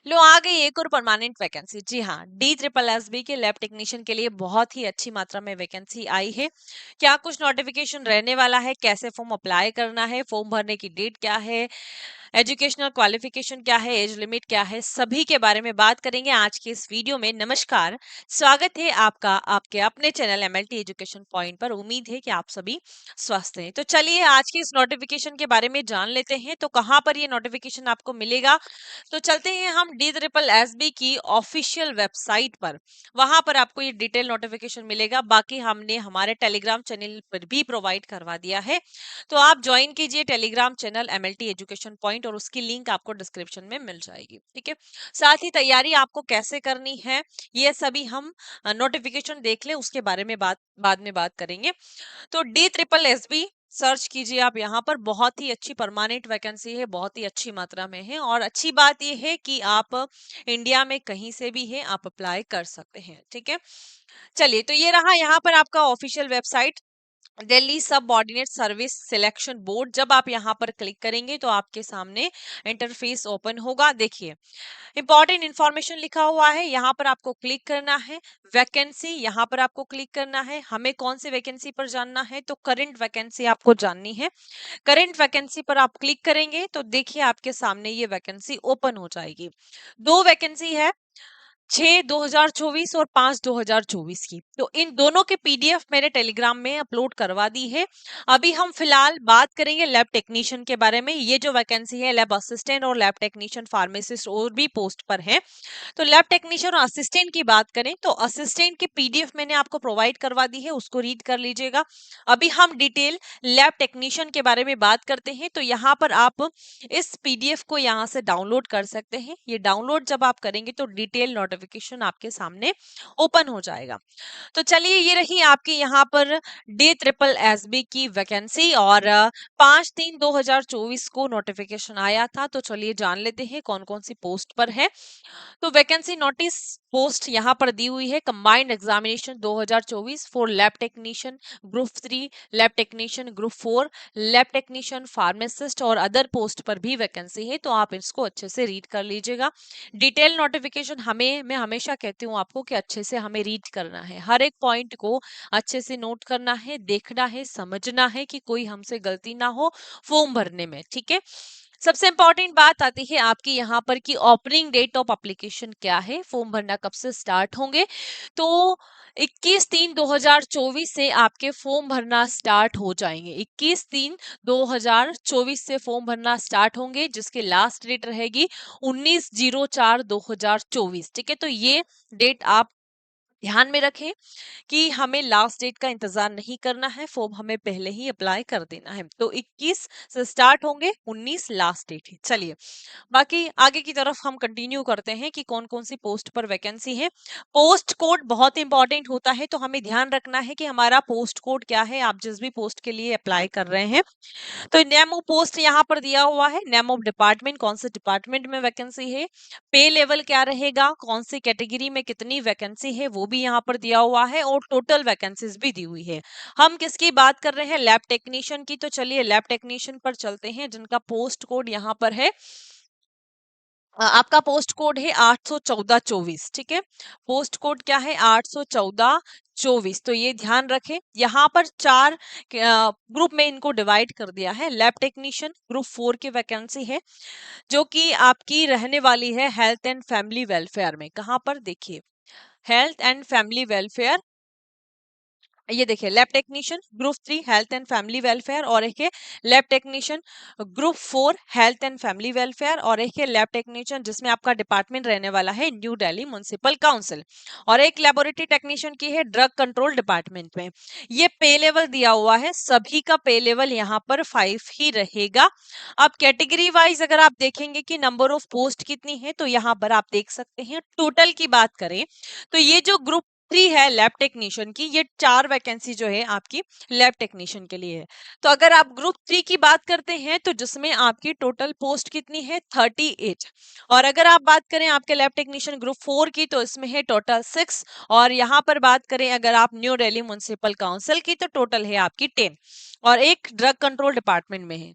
लो आ गई एक और परमानेंट वैकेंसी। जी हाँ, DSSB के लैब टेक्नीशियन के लिए बहुत ही अच्छी मात्रा में वैकेंसी आई है। क्या कुछ नोटिफिकेशन रहने वाला है, कैसे फॉर्म अप्लाई करना है, फॉर्म भरने की डेट क्या है, एजुकेशनल क्वालिफिकेशन क्या है, एज लिमिट क्या है, सभी के बारे में बात करेंगे आज के इस वीडियो में। नमस्कार, स्वागत है आपका आपके अपने चैनल MLT एजुकेशन पॉइंट पर। उम्मीद है कि आप सभी स्वस्थ हैं। तो चलिए आज की इस नोटिफिकेशन के बारे में जान लेते हैं। तो कहाँ पर ये नोटिफिकेशन आपको मिलेगा, तो चलते हैं हम DSSB की ऑफिशियल वेबसाइट पर। वहां पर आपको ये डिटेल नोटिफिकेशन मिलेगा। बाकी हमने हमारे टेलीग्राम चैनल पर भी प्रोवाइड करवा दिया है, तो आप ज्वाइन कीजिए Telegram channel MLT education point, और उसकी लिंक आपको डिस्क्रिप्शन में मिल जाएगी। ठीक है, साथ ही तैयारी आपको कैसे करनी है ये सभी हम नोटिफिकेशन देख लें, उसके बारे में बाद में बात करेंगे। तो DSSB सर्च कीजिए आप, यहाँ पर बहुत ही अच्छी परमानेंट वैकेंसी है, बहुत ही अच्छी मात्रा में है। और अच्छी बात यह है कि आप इंडिया में कहीं से भी है आप अप्लाई कर सकते हैं। ठीक है, चलिए तो ये रहा यहाँ पर आपका ऑफिशियल वेबसाइट, दिल्ली सब ऑर्डिनेट सर्विस सिलेक्शन बोर्ड। जब आप यहाँ पर क्लिक करेंगे तो आपके सामने इंटरफेस ओपन होगा। देखिए, इंपॉर्टेंट इंफॉर्मेशन लिखा हुआ है, यहाँ पर आपको क्लिक करना है। वैकेंसी, यहाँ पर आपको क्लिक करना है। हमें कौन सी वैकेंसी पर जानना है, तो करंट वैकेंसी आपको जाननी है। करंट वैकेंसी पर आप क्लिक करेंगे तो देखिए आपके सामने ये वैकेंसी ओपन हो जाएगी। दो वैकेंसी है, 6/2024 और 5/2024 की। तो इन दोनों के PDF मैंने टेलीग्राम में अपलोड करवा दी है। अभी हम फिलहाल बात करेंगे लैब टेक्नीशियन के बारे में। ये जो वैकेंसी है लैब असिस्टेंट और लैब टेक्नीशियन फार्मासिस्ट और भी पोस्ट पर है। तो लैब टेक्नीशियन और असिस्टेंट की बात करें तो असिस्टेंट की PDF मैंने आपको प्रोवाइड करवा दी है, उसको रीड कर लीजिएगा। अभी हम डिटेल लैब टेक्नीशियन के बारे में बात करते हैं। तो यहाँ पर आप इस PDF को यहाँ से डाउनलोड कर सकते हैं। ये डाउनलोड जब आप करेंगे तो डिटेल नोटिफिकेशन आपके सामने ओपन हो जाएगा। तो चलिए ये रही आपकी यहाँ पर DSSB की वैकेंसी, और 5/3/2024 को नोटिफिकेशन आया था। तो चलिए जान लेते हैं कौन कौन सी पोस्ट पर है। तो वैकेंसी नोटिस पोस्ट यहाँ पर दी हुई है, combined examination 2024 for lab technician group 3, lab technician group 4, lab technician pharmacist और अदर पोस्ट पर भी वैकेंसी है। तो आप इसको अच्छे से रीड कर लीजिएगा। डिटेल नोटिफिकेशन मैं हमेशा कहती हूँ आपको कि अच्छे से हमें रीड करना है, हर एक पॉइंट को अच्छे से नोट करना है, देखना है, समझना है कि कोई हमसे गलती ना हो फॉर्म भरने में। ठीक है, सबसे इंपॉर्टेंट बात आती है आपकी यहाँ पर कि ओपनिंग डेट ऑफ एप्लीकेशन क्या है, फॉर्म भरना कब से स्टार्ट होंगे। तो 21/3/2024 से आपके फॉर्म भरना स्टार्ट हो जाएंगे। 21/3/2024 से फॉर्म भरना स्टार्ट होंगे, जिसकी लास्ट डेट रहेगी 19/04/2024। ठीक है, तो ये डेट आप ध्यान में रखें कि हमें लास्ट डेट का इंतजार नहीं करना है, फॉर्म हमें पहले ही अप्लाई कर देना है। तो 21 से स्टार्ट होंगे, 19 लास्ट डेट है। चलिए बाकी आगे की तरफ हम कंटिन्यू करते हैं कि कौन कौन सी पोस्ट पर वैकेंसी है। पोस्ट कोड बहुत इंपॉर्टेंट होता है, तो हमें ध्यान रखना है कि हमारा पोस्ट कोड क्या है, आप जिस भी पोस्ट के लिए अप्लाई कर रहे हैं। तो नेम ऑफ पोस्ट यहाँ पर दिया हुआ है, नेम ऑफ डिपार्टमेंट, कौन से डिपार्टमेंट में वैकेंसी है, पे लेवल क्या रहेगा, कौन सी कैटेगरी में कितनी वैकेंसी है वो भी यहाँ पर दिया हुआ है, और टोटल वैकेंसीज भी दी हुई है। हम किसकी बात कर रहे हैं, लैब टेक्नीशियन की। तो चलिए लैब टेक्नीशियन पर चलते हैं, जिनका पोस्ट कोड यहाँ पर है, आपका पोस्ट कोड है 81424। ठीक है, पोस्ट कोड क्या है, 81424। तो ये ध्यान रखें, यहाँ पर चार ग्रुप में इनको डिवाइड कर दिया है। लैब टेक्नीशियन ग्रुप 4 की वैकेंसी है, जो कि आपकी रहने वाली है हेल्थ एंड फैमिली वेलफेयर में। कहाँ पर, देखिए हेल्थ एंड फैमिली वेलफेयर, ये देखिए lab technician group 3 health and family welfare, और एक है lab technician group 4 health and family welfare, और एक है लैब टेक्नीशियन जिसमें आपका डिपार्टमेंट रहने वाला है न्यू दिल्ली म्युनिसिपल काउंसिल, और एक लेबोरेटरी टेक्नीशियन की है ड्रग कंट्रोल डिपार्टमेंट में। ये पे लेवल दिया हुआ है, सभी का पे लेवल यहाँ पर 5 ही रहेगा। अब कैटेगरी वाइज अगर आप देखेंगे कि नंबर ऑफ पोस्ट कितनी है, तो यहाँ पर आप देख सकते हैं टोटल की बात करें तो ये जो ग्रुप 3 है लैब टेक्नीशियन की, ये 4 वैकेंसी जो है आपकी लैब टेक्नीशियन के लिए है। तो अगर आप ग्रुप 3 की बात करते हैं तो जिसमें आपकी टोटल पोस्ट कितनी है, 38। और अगर आप बात करें आपके लैब टेक्नीशियन ग्रुप 4 की, तो इसमें है टोटल 6। और यहाँ पर बात करें अगर आप न्यू दिल्ली म्युनिसिपल काउंसिल की, तो टोटल है आपकी 10, और एक ड्रग कंट्रोल डिपार्टमेंट में है।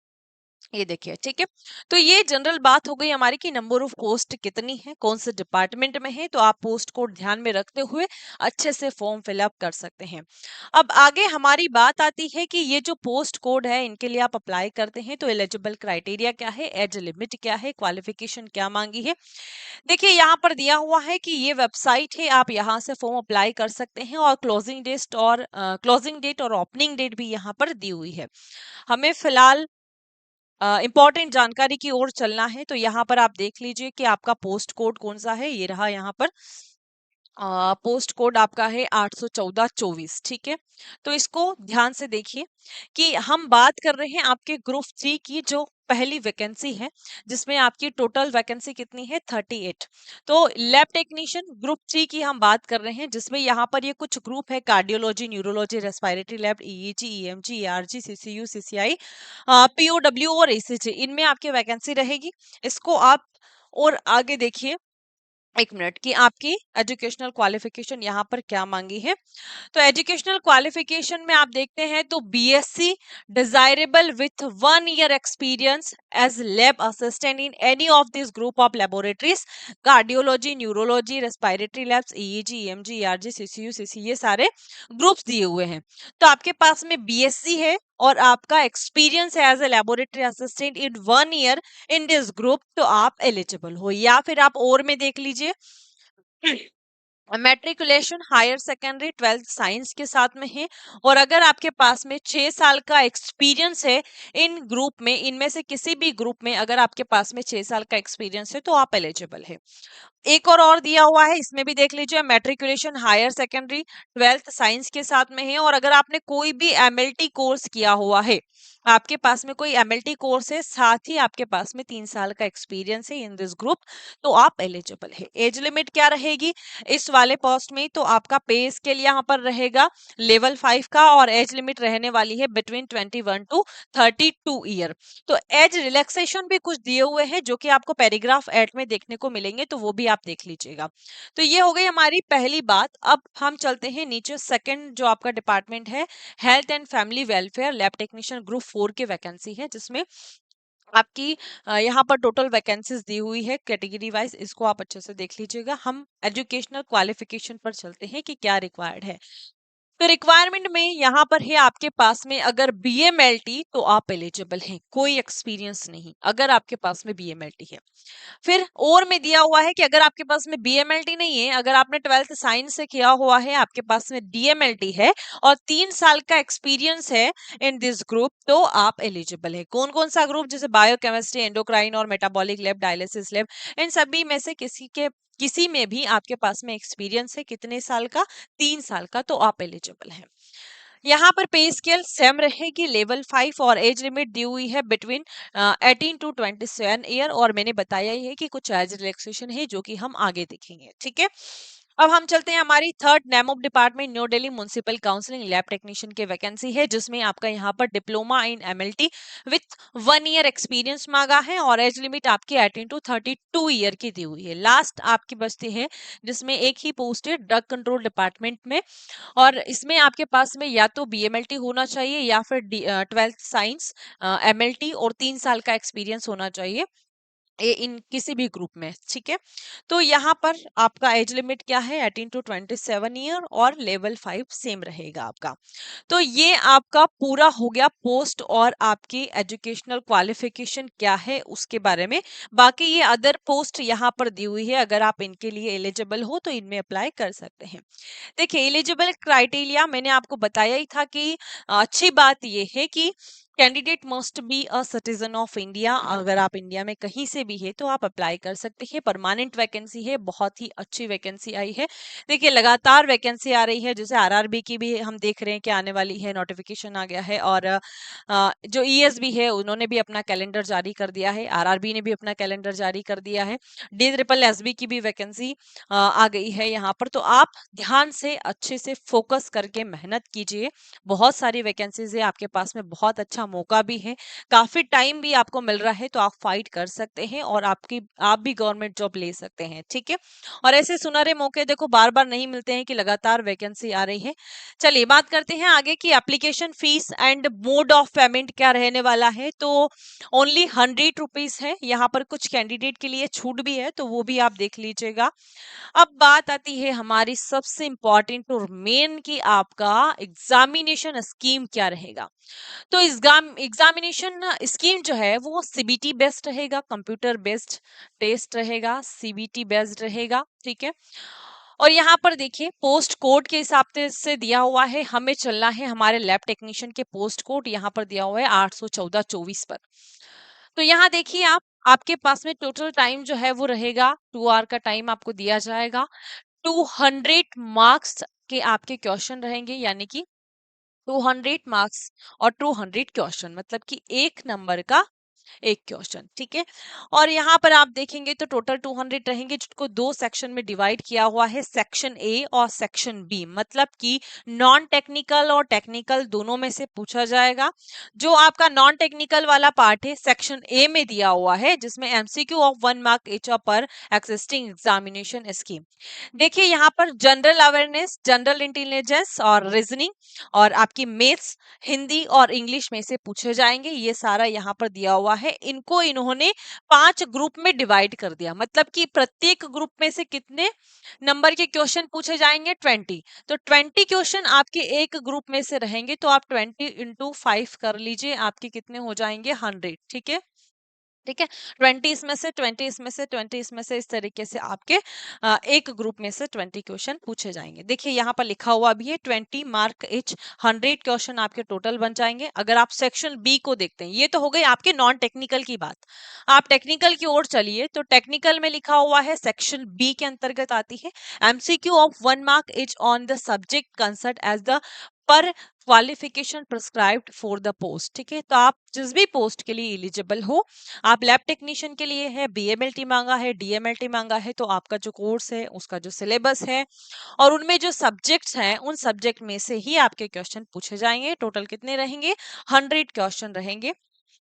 ये देखिए, ठीक है। तो ये जनरल बात हो गई हमारी कि नंबर ऑफ पोस्ट कितनी है, कौन से डिपार्टमेंट में है, तो आप पोस्ट कोड ध्यान में रखते हुए अच्छे से फॉर्म फिलअप कर सकते हैं। अब आगे हमारी बात आती है कि ये जो पोस्ट कोड है इनके लिए आप अप्लाई करते हैं तो एलिजिबल क्राइटेरिया क्या है, एज लिमिट क्या है, क्वालिफिकेशन क्या मांगी है। देखिए यहाँ पर दिया हुआ है कि ये वेबसाइट है, आप यहाँ से फॉर्म अप्लाई कर सकते हैं और क्लोजिंग डेट और ओपनिंग डेट भी यहाँ पर दी हुई है। हमें फिलहाल इंपॉर्टेंट जानकारी की ओर चलना है, तो यहाँ पर आप देख लीजिए कि आपका पोस्ट कोड कौन सा है। ये रहा यहाँ पर पोस्ट कोड आपका है 81424, ठीक है। तो इसको ध्यान से देखिए कि हम बात कर रहे हैं आपके ग्रुप 3 की जो पहली वैकेंसी है, जिसमें आपकी टोटल वैकेंसी कितनी है 38। तो लैब टेक्नीशियन ग्रुप 3 की हम बात कर रहे हैं, जिसमें यहाँ पर ये कुछ ग्रुप है, cardiology, neurology, respiratory lab, EEG, EMG, ERG, CCU, CCI, POW और ईसीजी, इनमें आपकी वैकेंसी रहेगी। इसको आप और आगे देखिए, एक मिनट, कि आपकी एजुकेशनल क्वालिफिकेशन यहाँ पर क्या मांगी है। तो एजुकेशनल क्वालिफिकेशन में आप देखते हैं तो BSc desirable with 1 year experience as lab assistant in any of this group of laboratories, cardiology, neurology, respiratory labs, EEG, EMG, ERG, CCU, CC, ये सारे ग्रुप्स दिए हुए हैं। तो आपके पास में बीएससी है और आपका एक्सपीरियंस है as a laboratory assistant in 1 year in this group, तो आप एलिजिबल हो। या फिर आप और में देख लीजिए, matriculation higher secondary 12th science के साथ में है और अगर आपके पास में 6 साल का एक्सपीरियंस है इन ग्रुप में, इनमें से किसी भी ग्रुप में अगर आपके पास में 6 साल का एक्सपीरियंस है तो आप एलिजिबल है। एक और दिया हुआ है, इसमें भी देख लीजिए, matriculation higher secondary 12th science के साथ में है और अगर आपने कोई भी एमएलटी कोर्स किया हुआ है, आपके पास में कोई एमएलटी कोर्स है, साथ ही आपके पास में 3 साल का एक्सपीरियंस है इन दिस ग्रुप, तो आप एलिजिबल है। एज लिमिट क्या रहेगी इस वाले पोस्ट में, तो आपका पे स्केल यहाँ पर रहेगा लेवल 5 का और एज लिमिट रहने वाली है बिटवीन 21 टू 32 ईयर। तो एज रिलैक्सेशन भी कुछ दिए हुए हैं जो कि आपको पैराग्राफ 8 में देखने को मिलेंगे, तो वो भी आप देख लीजिएगा। तो ये हो गई हमारी पहली बात। अब हम चलते हैं नीचे, सेकंड जो आपका डिपार्टमेंट है, health and family welfare lab technician group 4 की वैकेंसी है, जिसमें आपकी यहाँ पर टोटल वैकेंसीज दी हुई है कैटेगरी वाइज, इसको आप अच्छे से देख लीजिएगा। हम एजुकेशनल क्वालिफिकेशन पर चलते हैं कि क्या रिक्वायर्ड है। तो रिक्वायरमेंट में यहाँ पर है आपके पास में अगर बीएमएलटी, तो आप एलिजिबल हैं, कोई एक्सपीरियंस नहीं अगर आपके पास में बीएमएलटी है। फिर और में दिया हुआ है कि अगर आपके पास में बीएमएलटी नहीं है, अगर आपने 12th साइंस से किया हुआ है, आपके पास में डीएमएलटी है और 3 साल का एक्सपीरियंस है इन दिस ग्रुप, तो आप एलिजिबल है। कौन कौन सा ग्रुप, जैसे बायोकेमिस्ट्री, एंडोक्राइन और मेटाबॉलिक लैब, डायलिसिस लैब, इन सभी में से किसी में भी आपके पास में एक्सपीरियंस है कितने साल का, 3 साल का, तो आप एलिजिबल हैं। यहाँ पर पे स्केल सेम रहेगी लेवल 5 और एज लिमिट दी हुई है बिटवीन 18 टू 27 ईयर और मैंने बताया ही है कि कुछ एज रिलैक्सेशन है जो कि हम आगे देखेंगे, ठीक है। अब हम चलते हैं हमारी थर्ड, नेमोप department new Delhi municipal counselling lab technician की वैकेंसी है, जिसमें आपका यहाँ पर diploma in MLT with 1 year experience मांगा है और एज लिमिट आपकी 18 टू 32 ईयर की दी हुई है। लास्ट आपकी बचती है जिसमें एक ही पोस्ट है ड्रग कंट्रोल डिपार्टमेंट में और इसमें आपके पास में या तो बीएमएलटी होना चाहिए या फिर 12th साइंस एमएलटी और 3 साल का एक्सपीरियंस होना चाहिए इन किसी भी ग्रुप में, ठीक है। तो यहाँ पर आपका एज लिमिट क्या है, 18 टू 27 ईयर और लेवल 5 सेम रहेगा आपका। तो ये आपका पूरा हो गया पोस्ट और आपकी एजुकेशनल क्वालिफिकेशन क्या है उसके बारे में। बाकी ये अदर पोस्ट यहाँ पर दी हुई है, अगर आप इनके लिए एलिजिबल हो तो इनमें अप्लाई कर सकते हैं। देखिए एलिजिबल क्राइटेरिया मैंने आपको बताया ही था कि अच्छी बात ये है कि candidate must be a citizen of India. अगर आप इंडिया में कहीं से भी है तो आप अप्लाई कर सकते हैं। परमानेंट वैकेंसी है, बहुत ही अच्छी वैकेंसी आई है। देखिए लगातार वैकेंसी आ रही है, जैसे आरआरबी की भी हम देख रहे हैं कि आने वाली है, नोटिफिकेशन आ गया है और जो ईएसबी है उन्होंने भी अपना कैलेंडर जारी कर दिया है, आरआरबी ने भी अपना कैलेंडर जारी कर दिया है, डी ट्रिपल एसबी की भी वैकेंसी आ गई है यहाँ पर। तो आप ध्यान से अच्छे से फोकस करके मेहनत कीजिए, बहुत सारी वैकेंसीज है आपके पास में, बहुत अच्छा मौका भी है, काफी टाइम भी आपको मिल रहा है, तो आप फाइट कर सकते हैं और आप भी गवर्नमेंट जॉब ले सकते हैं। ठीक है, और ऐसे सुनहरे मौके देखो बार बार नहीं मिलते हैं कि लगातार वैकेंसी आ रही है। चलिए बात करते हैं आगे की application fees and mode of payment क्या रहने वाला है। तो ओनली 100 रुपीज है, यहाँ पर कुछ कैंडिडेट के लिए छूट भी है, तो वो भी आप देख लीजिएगा। अब बात आती है हमारी सबसे इंपॉर्टेंट और मेन की आपका एग्जामिनेशन स्कीम क्या रहेगा। तो एग्जामिनेशन स्कीम जो है वो सीबीटी बेस्ड रहेगा, कंप्यूटर बेस्ड टेस्ट रहेगा, सीबीटी बेस्ड रहेगा। ठीक है, और यहाँ पर देखिए पोस्ट कोड के हिसाब से दिया हुआ है, हमें चलना है हमारे लैब टेक्नीशियन के पोस्ट कोड, यहाँ पर दिया हुआ है 814-24 पर। तो यहाँ देखिए आप, आपके पास में टोटल टाइम जो है वो रहेगा 2 आवर का टाइम आपको दिया जाएगा। 200 मार्क्स के आपके क्वेश्चन रहेंगे, यानी कि 200 मार्क्स और 200 क्वेश्चन, मतलब कि 1 नंबर का एक क्वेश्चन। ठीक है, और यहाँ पर आप देखेंगे तो टोटल 200 रहेंगे, जिसको 2 सेक्शन में डिवाइड किया हुआ है, सेक्शन ए और सेक्शन बी, मतलब कि नॉन टेक्निकल और टेक्निकल दोनों में से पूछा जाएगा। जो आपका नॉन टेक्निकल वाला पार्ट है सेक्शन ए में दिया हुआ है, जिसमें एमसीक्यू ऑफ 1 मार्क ईच पर एक्सिस्टिंग एग्जामिनेशन स्कीम। देखिए यहाँ पर जनरल अवेयरनेस, जनरल इंटेलिजेंस और रीजनिंग और आपकी मैथ्स, हिंदी और इंग्लिश में से पूछे जाएंगे, ये सारा यहाँ पर दिया हुआ है। इनको इन्होंने 5 ग्रुप में डिवाइड कर दिया, मतलब कि प्रत्येक ग्रुप में से कितने नंबर के क्वेश्चन पूछे जाएंगे, 20। तो 20 क्वेश्चन आपके एक ग्रुप में से रहेंगे, तो आप 20 × 5 कर लीजिए, आपके कितने हो जाएंगे, 100। ठीक है, ठीक है, 20 इसमें से 20 इसमें से 20 इसमें से, इस तरीके से आपके एक ग्रुप में से 20 क्वेश्चन पूछे जाएंगे। देखिए यहाँ पर लिखा हुआ भी है 20 मार्क इच, 100 क्वेश्चन आपके टोटल बन जाएंगे। अगर आप सेक्शन बी को देखते हैं, ये तो हो गई आपके नॉन टेक्निकल की बात। आप टेक्निकल की ओर चलिए, तो टेक्निकल में लिखा हुआ है सेक्शन बी के अंतर्गत आती है MCQ of 1 mark each on the subject concerned as the per qualification prescribed for the post. ठीक है, तो आप जिस भी पोस्ट के लिए एलिजिबल हो, आप लैब टेक्नीशियन के लिए है, बीएमएलटी मांगा है, डीएमएलटी मांगा है, तो आपका जो कोर्स है उसका जो सिलेबस है और उनमें जो सब्जेक्ट्स हैं, उन सब्जेक्ट में से ही आपके क्वेश्चन पूछे जाएंगे। टोटल कितने रहेंगे, 100 क्वेश्चन रहेंगे,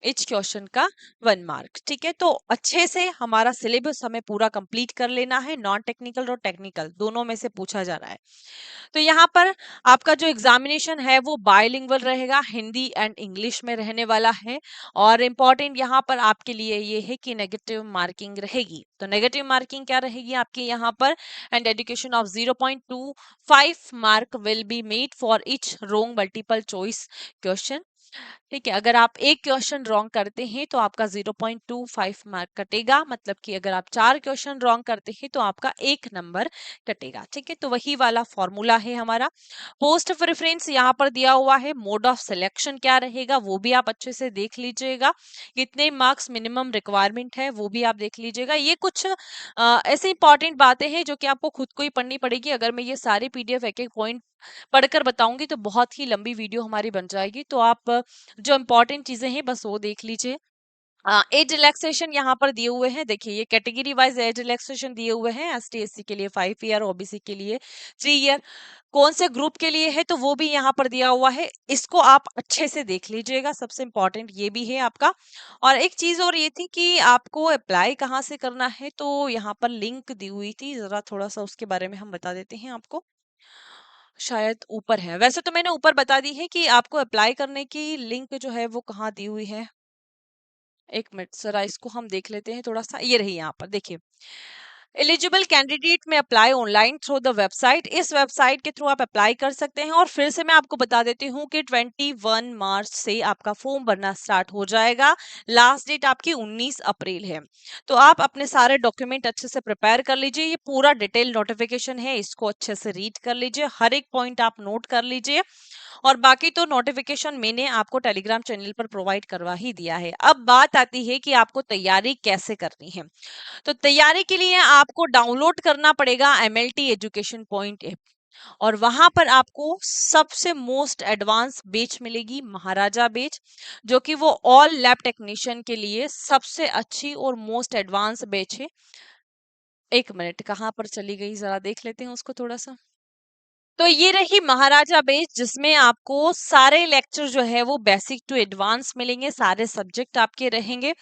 इच क्वेश्चन का 1 मार्क। ठीक है, तो अच्छे से हमारा सिलेबस हमें पूरा कंप्लीट कर लेना है, नॉन टेक्निकल और टेक्निकल दोनों में से पूछा जा रहा है। तो यहाँ पर आपका जो एग्जामिनेशन है वो बायलिंगुअल रहेगा, हिंदी एंड इंग्लिश में रहने वाला है। और इम्पॉर्टेंट यहाँ पर आपके लिए ये है कि नेगेटिव मार्किंग रहेगी। तो नेगेटिव मार्किंग क्या रहेगी आपके यहाँ पर, and education of 0.25 mark will be made for each wrong multiple choice question. ठीक है, अगर आप एक क्वेश्चन रॉन्ग करते हैं तो आपका 0.25 मार्क कटेगा, मतलब कि अगर आप 4 क्वेश्चन रॉन्ग करते हैं तो आपका 1 नंबर कटेगा। ठीक है, तो वही वाला फॉर्मूला है हमारा। पोस्ट प्रेफरेंस यहाँ पर दिया हुआ है, मोड ऑफ सिलेक्शन क्या रहेगा वो भी आप अच्छे से देख लीजिएगा, कितने मार्क्स मिनिमम रिक्वायरमेंट है वो भी आप देख लीजिएगा। ये कुछ ऐसे इंपॉर्टेंट बातें हैं जो कि आपको खुद को ही पढ़नी पड़ेगी। अगर मैं ये सारी पीडीएफ एक एक पॉइंट पढ़कर बताऊंगी तो बहुत ही लंबी वीडियो हमारी बन जाएगी, तो आप जो इम्पोर्टेंट चीजें हैं बस वो देख लीजिए। एज रिलैक्सेशन यहाँ पर दिए हुए हैं, देखिए ये कैटेगरी वाइज एज रिलैक्सेशन दिए हुए हैं, एसटी एससी के लिए 5 ईयर, ओबीसी के लिए 3 ईयर, कौन से ग्रुप के लिए है तो वो भी यहाँ पर दिया हुआ है, इसको आप अच्छे से देख लीजिएगा, सबसे इम्पोर्टेंट ये भी है आपका। और एक चीज और ये थी कि आपको अप्लाई कहाँ से करना है, तो यहाँ पर लिंक दी हुई थी, जरा थोड़ा सा उसके बारे में हम बता देते हैं आपको, शायद ऊपर है, वैसे तो मैंने ऊपर बता दी है कि आपको अप्लाई करने की लिंक जो है वो कहाँ दी हुई है। एक मिनट जरा इसको हम देख लेते हैं थोड़ा सा, ये रही यहाँ पर देखिए, एलिजिबल कैंडिडेट में apply online through the website, इस वेबसाइट के थ्रू आप अप्लाई कर सकते हैं। और फिर से मैं आपको बता देती हूँ कि 21 मार्च से आपका फॉर्म भरना स्टार्ट हो जाएगा, लास्ट डेट आपकी 19 अप्रैल है। तो आप अपने सारे डॉक्यूमेंट अच्छे से प्रिपेयर कर लीजिए, ये पूरा डिटेल नोटिफिकेशन है, इसको अच्छे से रीड कर लीजिए, हर एक पॉइंट आप नोट कर लीजिए। और बाकी तो नोटिफिकेशन मैंने आपको टेलीग्राम चैनल पर प्रोवाइड करवा ही दिया है। अब बात आती है कि आपको तैयारी कैसे करनी है। तो तैयारी के लिए आपको डाउनलोड करना पड़ेगा एमएलटी एजुकेशन पॉइंट ऐप, और वहां पर आपको सबसे मोस्ट एडवांस बैच मिलेगी, महाराजा बैच, जो कि वो ऑल लैब टेक्नीशियन के लिए सबसे अच्छी और मोस्ट एडवांस बैच है। एक मिनट कहाँ पर चली गई, जरा देख लेते हैं उसको थोड़ा सा। तो ये रही महाराजा बेच, जिसमें आपको सारे लेक्चर जो है वो बेसिक टू एडवांस मिलेंगे, सारे सब्जेक्ट आपके रहेंगे।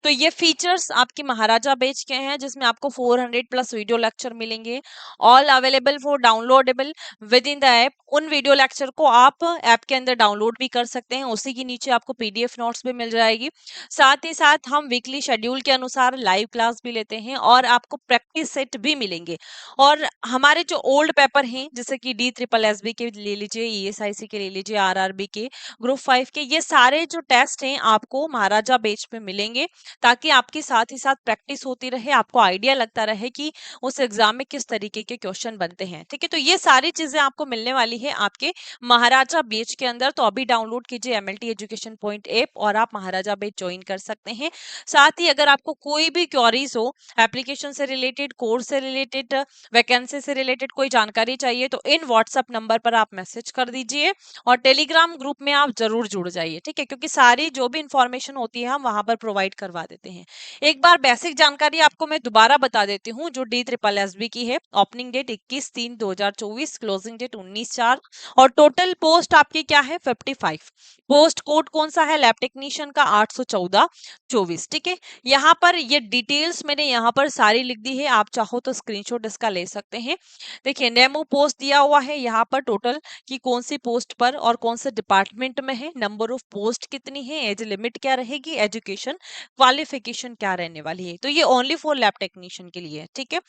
तो ये फीचर्स आपकी महाराजा बेच के हैं, जिसमें आपको 400 प्लस वीडियो लेक्चर मिलेंगे, all available for downloadable with in the app. उन वीडियो लेक्चर को आप ऐप के अंदर डाउनलोड भी कर सकते हैं, उसी के नीचे आपको पीडीएफ नोट्स भी मिल जाएगी। साथ ही साथ हम वीकली शेड्यूल के अनुसार लाइव क्लास भी लेते हैं और आपको प्रैक्टिस सेट भी मिलेंगे। और हमारे जो ओल्ड पेपर हैं, जैसे कि डी ट्रिपल एस बी के ले लीजिए, ईएसआईसी के ले लीजिए, आरआरबी के, ग्रुप 5 के, ये सारे जो टेस्ट हैं आपको महाराजा बेच पे मिलेंगे, ताकि आपकी साथ ही साथ प्रैक्टिस होती रहे, आपको आइडिया लगता रहे कि उस एग्जाम में किस तरीके के क्वेश्चन बनते हैं। ठीक है, तो ये सारी चीजें आपको मिलने वाली है आपके महाराजा बेच के अंदर। तो अभी डाउनलोड कीजिए एमएलटी एजुकेशन पॉइंट ऐप और आप महाराजा बेच ज्वाइन कर सकते हैं। साथ ही अगर आपको कोई भी क्वेरीज हो, एप्लीकेशन से रिलेटेड, कोर्स से रिलेटेड, वैकेंसी से रिलेटेड कोई जानकारी चाहिए, तो इन व्हाट्सएप नंबर पर आप मैसेज कर दीजिए और टेलीग्राम ग्रुप में आप जरूर जुड़ जाइए। ठीक है, क्योंकि सारी जो भी इंफॉर्मेशन होती है हम वहां पर प्रोवाइड करवा देते हैं। एक बार बेसिक जानकारी आपको मैं दोबारा बता देती हूँ, जो डी ट्रिपल एस बी की है। ओपनिंग डेट 21/3/2024, क्लोजिंग डेट 19/4, और टोटल पोस्ट आपकी क्या है, 55। पोस्ट कोड कौन सा है, लैब टेक्नीशियन का 814-24। ठीक है, यहाँ पर ये डिटेल्स मैंने यहाँ पर सारी लिख दी है, आप चाहो तो स्क्रीनशॉट इसका ले सकते हैं। देखिए, नेमो पोस्ट दिया हुआ है यहाँ पर, टोटल कि कौन सी पोस्ट पर और कौन से डिपार्टमेंट में है, नंबर ऑफ पोस्ट कितनी है, एज लिमिट क्या रहेगी, एजुकेशन क्वालिफिकेशन क्या रहने वाली है। तो ये ओनली फॉर लैब टेक्नीशियन के लिए है। ठीक है,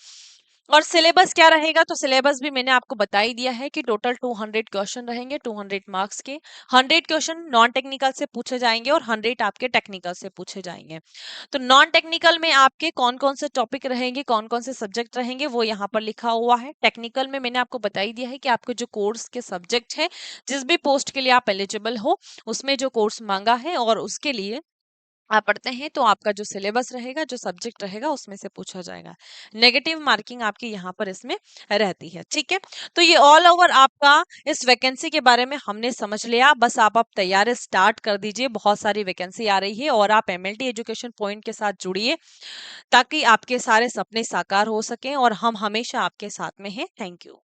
और सिलेबस क्या रहेगा, तो सिलेबस भी मैंने आपको बता ही दिया है कि टोटल 200 क्वेश्चन रहेंगे, 200 मार्क्स के। 100 क्वेश्चन नॉन टेक्निकल से पूछे जाएंगे और 100 आपके टेक्निकल से पूछे जाएंगे। तो नॉन टेक्निकल में आपके कौन कौन से टॉपिक रहेंगे, कौन कौन से सब्जेक्ट रहेंगे, वो यहाँ पर लिखा हुआ है। टेक्निकल में मैंने आपको बता ही दिया है कि आपके जो कोर्स के सब्जेक्ट है, जिस भी पोस्ट के लिए आप एलिजिबल हो, उसमें जो कोर्स मांगा है और उसके लिए आप पढ़ते हैं, तो आपका जो सिलेबस रहेगा, जो सब्जेक्ट रहेगा, उसमें से पूछा जाएगा। नेगेटिव मार्किंग आपकी यहाँ पर इसमें रहती है। ठीक है, तो ये ऑल ओवर आपका इस वैकेंसी के बारे में हमने समझ लिया। बस आप तैयारी स्टार्ट कर दीजिए, बहुत सारी वैकेंसी आ रही है और आप एमएलटी एजुकेशन पॉइंट के साथ जुड़िए, ताकि आपके सारे सपने साकार हो सकें और हम हमेशा आपके साथ में हैं। Thank you.